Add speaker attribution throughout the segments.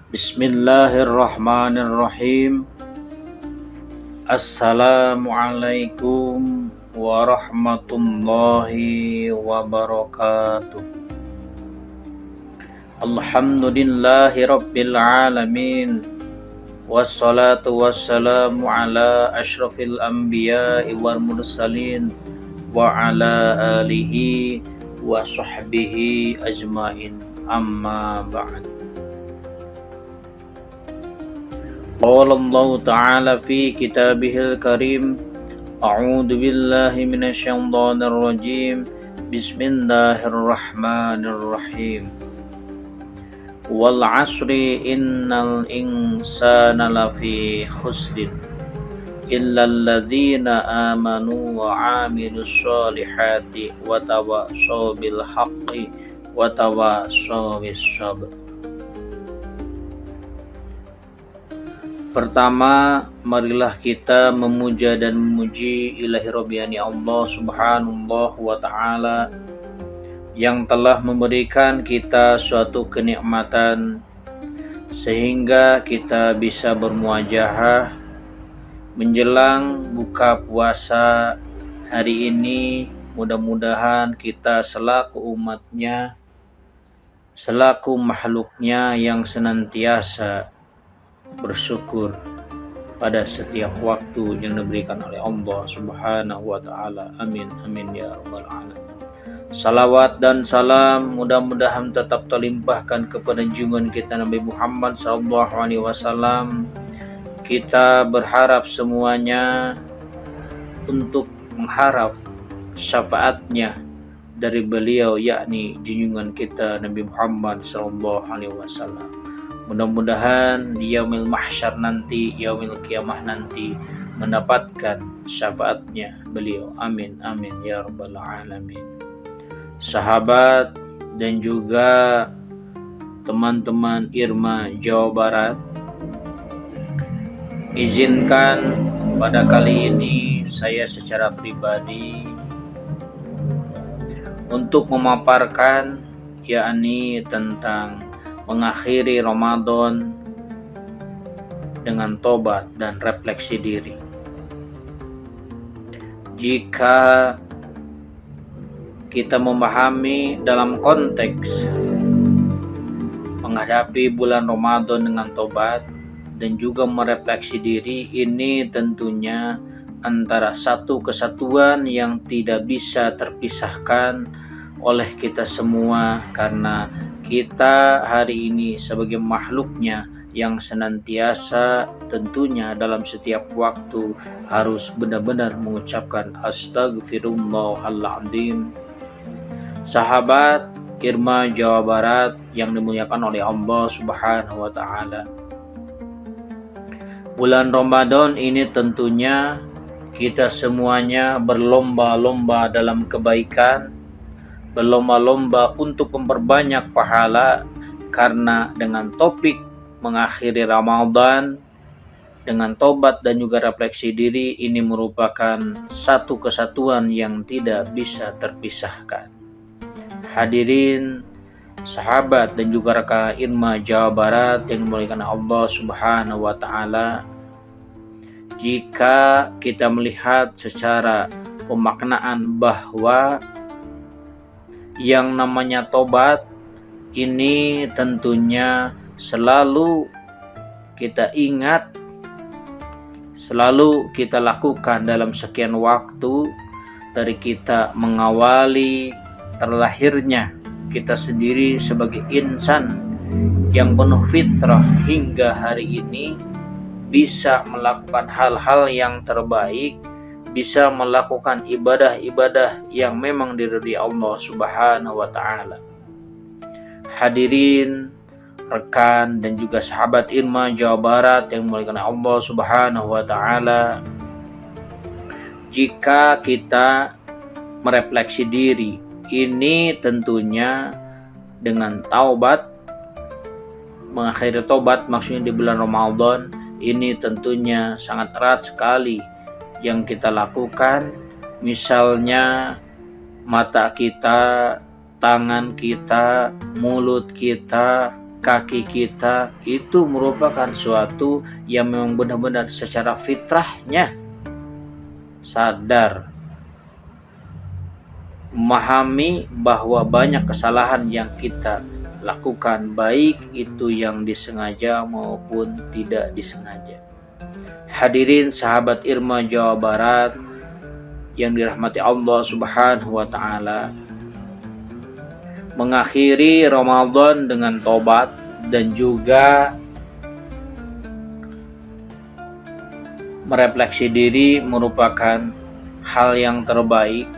Speaker 1: Bismillahirrahmanirrahim. Assalamualaikum warahmatullahi wabarakatuh. Alhamdulillahi rabbil alamin. Wassalatu wassalamu ala ashrafil anbiya'i wal mursalin wa ala alihi wa sahbihi ajmain. Amma ba'd. Qala Allah Ta'ala fi kitabihil karim. A'udzu billahi minasyaitonir rajim. Bismillahirrahmanirrahim. Wal 'asri innal insana lafi khusrin illal ladzina amanu wa 'amilus sholihati wa tawassaw bil haqqi wa tawassaw bis sabr. Pertama, marilah kita memuja dan memuji ilahi Rabbiyani Allah subhanahu wa ta'ala yang telah memberikan kita suatu kenikmatan sehingga kita bisa bermuajahah menjelang buka puasa hari ini. Mudah-mudahan kita selaku umatnya, selaku makhluknya yang senantiasa bersyukur pada setiap waktu yang diberikan oleh Allah subhanahu wa ta'ala. Amin amin ya rabbal alamin. Salawat dan salam mudah-mudahan tetap terlimpahkan kepada junjungan kita Nabi Muhammad sallallahu alaihi wasallam. Kita berharap semuanya untuk mengharap syafaatnya dari beliau, yakni junjungan kita Nabi Muhammad sallallahu alaihi wasallam. Mudah-mudahan di yaumil mahsyar nanti, yaumil kiamah nanti, mendapatkan syafaatnya beliau. Amin amin ya rabbal alamin. Sahabat dan juga teman-teman Irma Jawa Barat, izinkan pada kali ini saya secara pribadi untuk memaparkan yakni tentang mengakhiri Ramadan dengan tobat dan refleksi diri. Jika kita memahami dalam konteks menghadapi bulan Ramadan dengan tobat dan juga merefleksi diri, ini tentunya antara satu kesatuan yang tidak bisa terpisahkan oleh kita semua, karena kita hari ini sebagai makhluknya yang senantiasa tentunya dalam setiap waktu harus benar-benar mengucapkan astagfirullahaladzim. Sahabat Irma Jawa Barat yang dimuliakan oleh Allah subhanahu wa ta'ala, bulan Ramadan ini tentunya kita semuanya berlomba-lomba dalam kebaikan, berlomba-lomba untuk memperbanyak pahala, karena dengan topik mengakhiri Ramadan dengan tobat dan juga refleksi diri ini merupakan satu kesatuan yang tidak bisa terpisahkan. Hadirin sahabat dan juga rekan Irma Jawa Barat yang dimuliakan Allah subhanahu wa ta'ala, jika kita melihat secara pemaknaan bahwa yang namanya tobat ini tentunya selalu kita ingat, selalu kita lakukan dalam sekian waktu dari kita mengawali terlahirnya kita sendiri sebagai insan yang penuh fitrah hingga hari ini bisa melakukan hal-hal yang terbaik, bisa melakukan ibadah-ibadah yang memang diridhai Allah subhanahu wa ta'ala. Hadirin, rekan dan juga sahabat Irma Jawa Barat yang dimuliakan Allah subhanahu wa ta'ala, jika kita merefleksi diri, ini tentunya dengan taubat, mengakhiri tobat maksudnya di bulan Ramadan, ini tentunya sangat erat sekali yang kita lakukan. Misalnya mata kita, tangan kita, mulut kita, kaki kita, itu merupakan suatu yang memang benar-benar secara fitrahnya sadar, memahami bahwa banyak kesalahan yang kita lakukan, baik itu yang disengaja maupun tidak disengaja. Hadirin sahabat Irma Jawa Barat yang dirahmati Allah Subhanahu wa taala, mengakhiri Ramadan dengan tobat dan juga merefleksi diri merupakan hal yang terbaik,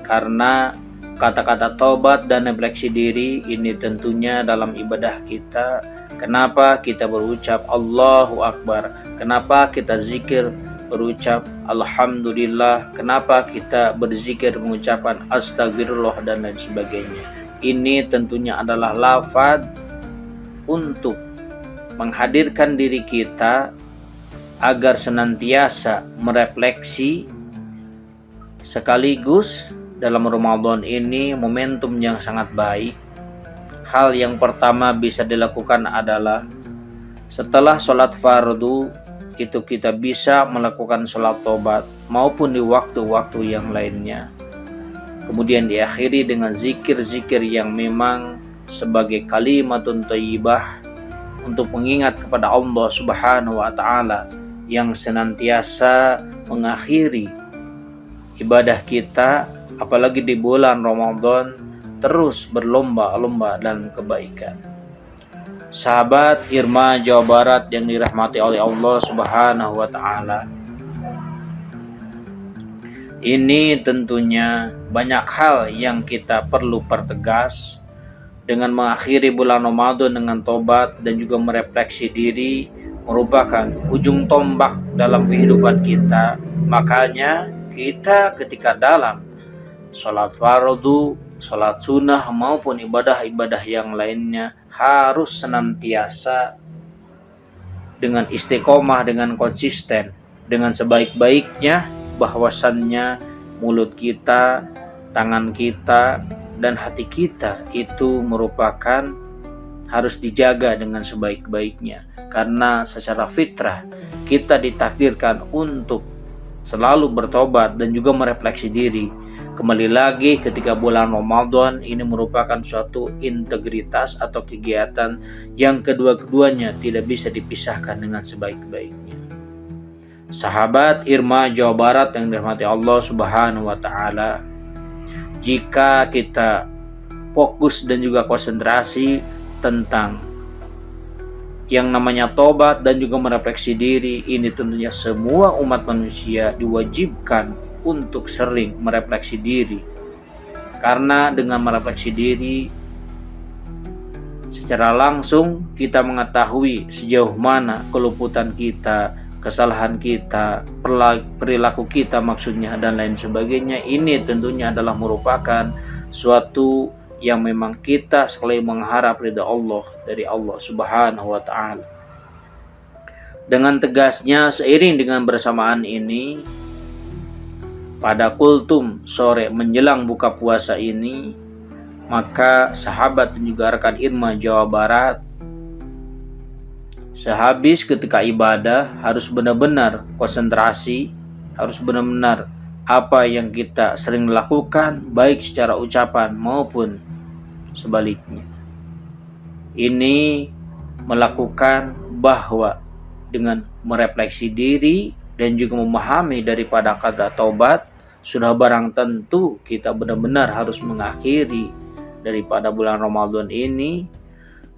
Speaker 1: karena kata-kata tobat dan refleksi diri ini tentunya dalam ibadah kita. Kenapa kita berucap Allahu Akbar? Kenapa kita zikir berucap Alhamdulillah? Kenapa kita berzikir mengucapkan Astagfirullah dan lain sebagainya? Ini tentunya adalah lafaz untuk menghadirkan diri kita agar senantiasa merefleksi, sekaligus dalam Ramadan ini momentum yang sangat baik. Hal yang pertama bisa dilakukan adalah setelah sholat fardu itu kita bisa melakukan sholat tobat maupun di waktu-waktu yang lainnya. Kemudian diakhiri dengan zikir-zikir yang memang sebagai kalimatun thayyibah untuk mengingat kepada Allah Subhanahu wa taala yang senantiasa mengakhiri ibadah kita, apalagi di bulan Ramadan, terus berlomba-lomba dalam kebaikan. Sahabat Irma Jawa Barat yang dirahmati oleh Allah Subhanahu wa taala, ini tentunya banyak hal yang kita perlu pertegas dengan mengakhiri bulan Ramadan dengan tobat dan juga merefleksi diri merupakan ujung tombak dalam kehidupan kita. Makanya kita ketika dalam sholat fardu, sholat sunnah maupun ibadah-ibadah yang lainnya harus senantiasa dengan istiqomah, dengan konsisten, dengan sebaik-baiknya, bahwasannya mulut kita, tangan kita, dan hati kita itu merupakan harus dijaga dengan sebaik-baiknya, karena secara fitrah kita ditakdirkan untuk selalu bertobat dan juga merefleksi diri. Kembali lagi, ketika bulan Ramadan ini merupakan suatu integritas atau kegiatan yang kedua-keduanya tidak bisa dipisahkan dengan sebaik-baiknya. Sahabat Irma Jawa Barat yang dirahmati Allah Subhanahu wa taala, jika kita fokus dan juga konsentrasi tentang yang namanya tobat dan juga merefleksi diri, ini tentunya semua umat manusia diwajibkan untuk sering merefleksi diri, karena dengan merefleksi diri secara langsung kita mengetahui sejauh mana keluputan kita, kesalahan kita, perilaku kita maksudnya, dan lain sebagainya. Ini tentunya adalah merupakan suatu yang memang kita sekali mengharap ridha Allah dari Allah Subhanahu wa taala. Dengan tegasnya, seiring dengan bersamaan ini, pada kultum sore menjelang buka puasa ini, maka sahabat dan juga rekan Irma Jawa Barat sehabis ketika ibadah harus benar-benar konsentrasi, harus benar-benar apa yang kita sering lakukan, baik secara ucapan maupun sebaliknya. Ini melakukan bahwa dengan merefleksi diri dan juga memahami daripada kata taubat, sudah barang tentu kita benar-benar harus mengakhiri daripada bulan Ramadan ini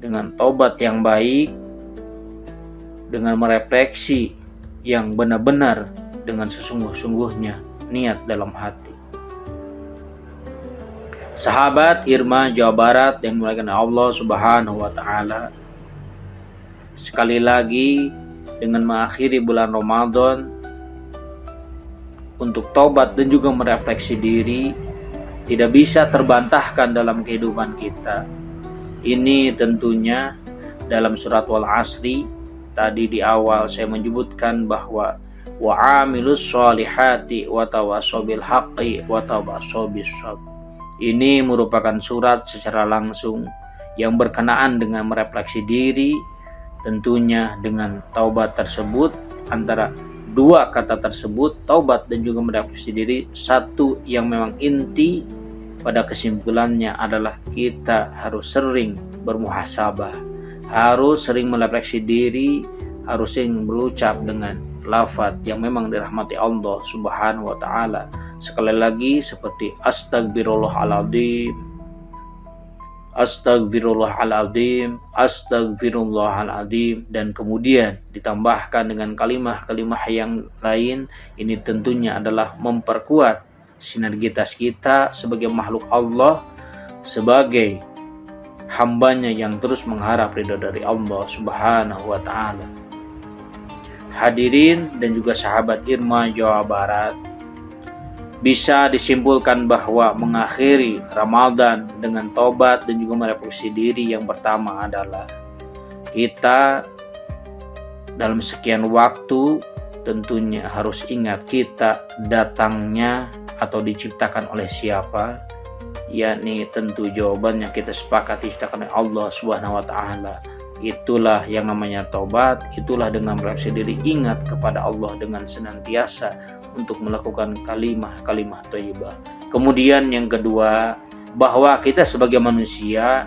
Speaker 1: dengan taubat yang baik, dengan merefleksi yang benar-benar dengan sesungguh-sungguhnya niat dalam hati. Sahabat Irma Jawa Barat yang dimuliakan Allah Subhanahu wa taala, sekali lagi dengan mengakhiri bulan Ramadan untuk taubat dan juga merefleksi diri tidak bisa terbantahkan dalam kehidupan kita. Ini tentunya dalam surat Wal Asri, tadi di awal saya menyebutkan bahwa wa amilus sholihati wa tawassaw bil haqqi wa tawassaw bis sabr. Ini merupakan surat secara langsung yang berkenaan dengan merefleksi diri, tentunya dengan taubat tersebut. Antara dua kata tersebut, taubat dan juga merefleksi diri, satu yang memang inti pada kesimpulannya adalah kita harus sering bermuhasabah, harus sering merefleksi diri, harus sering berucap dengan lafaz yang memang dirahmati Allah Subhanahu wa taala. Sekali lagi seperti astagfirullahaladzim, astagfirullahaladzim, astagfirullahaladzim, dan kemudian ditambahkan dengan kalimah-kalimah yang lain. Ini tentunya adalah memperkuat sinergitas kita sebagai makhluk Allah, sebagai hambanya yang terus mengharap ridho dari Allah Subhanahu wa taala. Hadirin dan juga sahabat Irma Jawa Barat, bisa disimpulkan bahwa mengakhiri Ramadan dengan tobat dan juga merefleksi diri yang pertama adalah kita dalam sekian waktu tentunya harus ingat kita datangnya atau diciptakan oleh siapa, yakni tentu jawabannya kita sepakati diciptakan oleh Allah Subhanahu wa taala. Itulah yang namanya tobat, itulah dengan merefleksi diri, ingat kepada Allah dengan senantiasa untuk melakukan kalimah-kalimah thayyibah. Kemudian yang kedua, bahwa kita sebagai manusia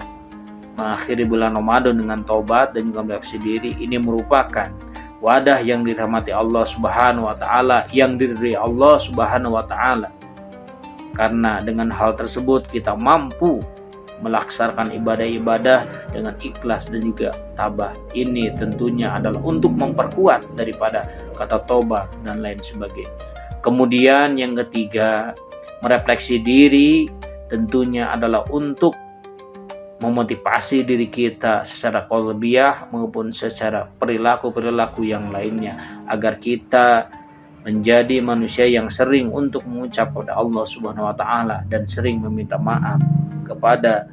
Speaker 1: mengakhiri bulan Ramadan dengan tobat dan juga merefleksi diri, ini merupakan wadah yang dirahmati Allah Subhanahu wa taala, yang diridhai Allah Subhanahu wa taala. Karena dengan hal tersebut kita mampu melaksanakan ibadah-ibadah dengan ikhlas dan juga tabah. Ini tentunya adalah untuk memperkuat daripada kata tobat dan lain sebagainya. Kemudian yang ketiga, merefleksi diri tentunya adalah untuk memotivasi diri kita secara qalbiyah maupun secara perilaku-perilaku yang lainnya, agar kita menjadi manusia yang sering untuk mengucap kepada Allah Subhanahu wa taala dan sering meminta maaf kepada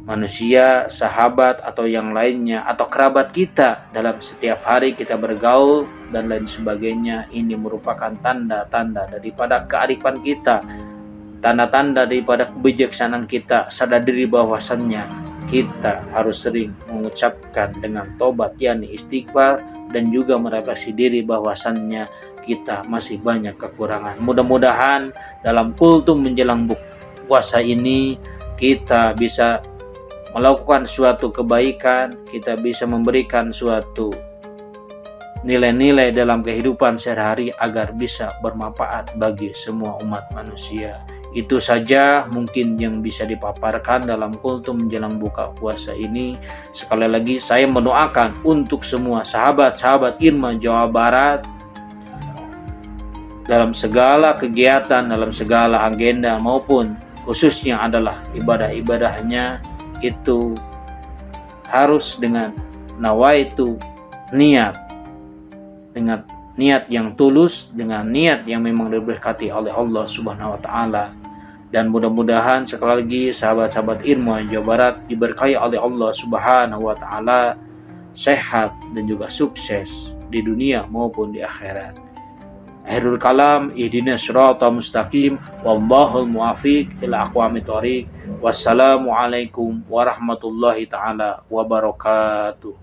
Speaker 1: manusia, sahabat atau yang lainnya atau kerabat kita dalam setiap hari kita bergaul dan lain sebagainya. Ini merupakan tanda-tanda daripada kearifan kita, tanda-tanda daripada kebijaksanaan kita, sadar diri bahwasannya kita harus sering mengucapkan dengan tobat yakni istighfar, dan juga merefleksi diri bahwasannya kita masih banyak kekurangan. Mudah-mudahan dalam kultum menjelang puasa ini kita bisa melakukan suatu kebaikan, kita bisa memberikan suatu nilai-nilai dalam kehidupan sehari-hari agar bisa bermanfaat bagi semua umat manusia. Itu saja mungkin yang bisa dipaparkan dalam kultum menjelang buka puasa ini. Sekali lagi saya mendoakan untuk semua sahabat-sahabat Irma Jawa Barat dalam segala kegiatan, dalam segala agenda maupun khususnya adalah ibadah-ibadahnya itu harus dengan nawaitu, niat, dengan niat yang tulus, dengan niat yang memang diberkati oleh Allah Subhanahu wa taala. Dan mudah-mudahan sekali lagi sahabat-sahabat Irma Jawa Barat diberkahi oleh Allah Subhanahu wa taala, sehat dan juga sukses di dunia maupun di akhirat. Akhirul kalam, ihdinas siratal mustaqim, wallahul muwaffiq ila aqwamit thoriq. Wassalamualaikum warahmatullahi taala wabarakatuh.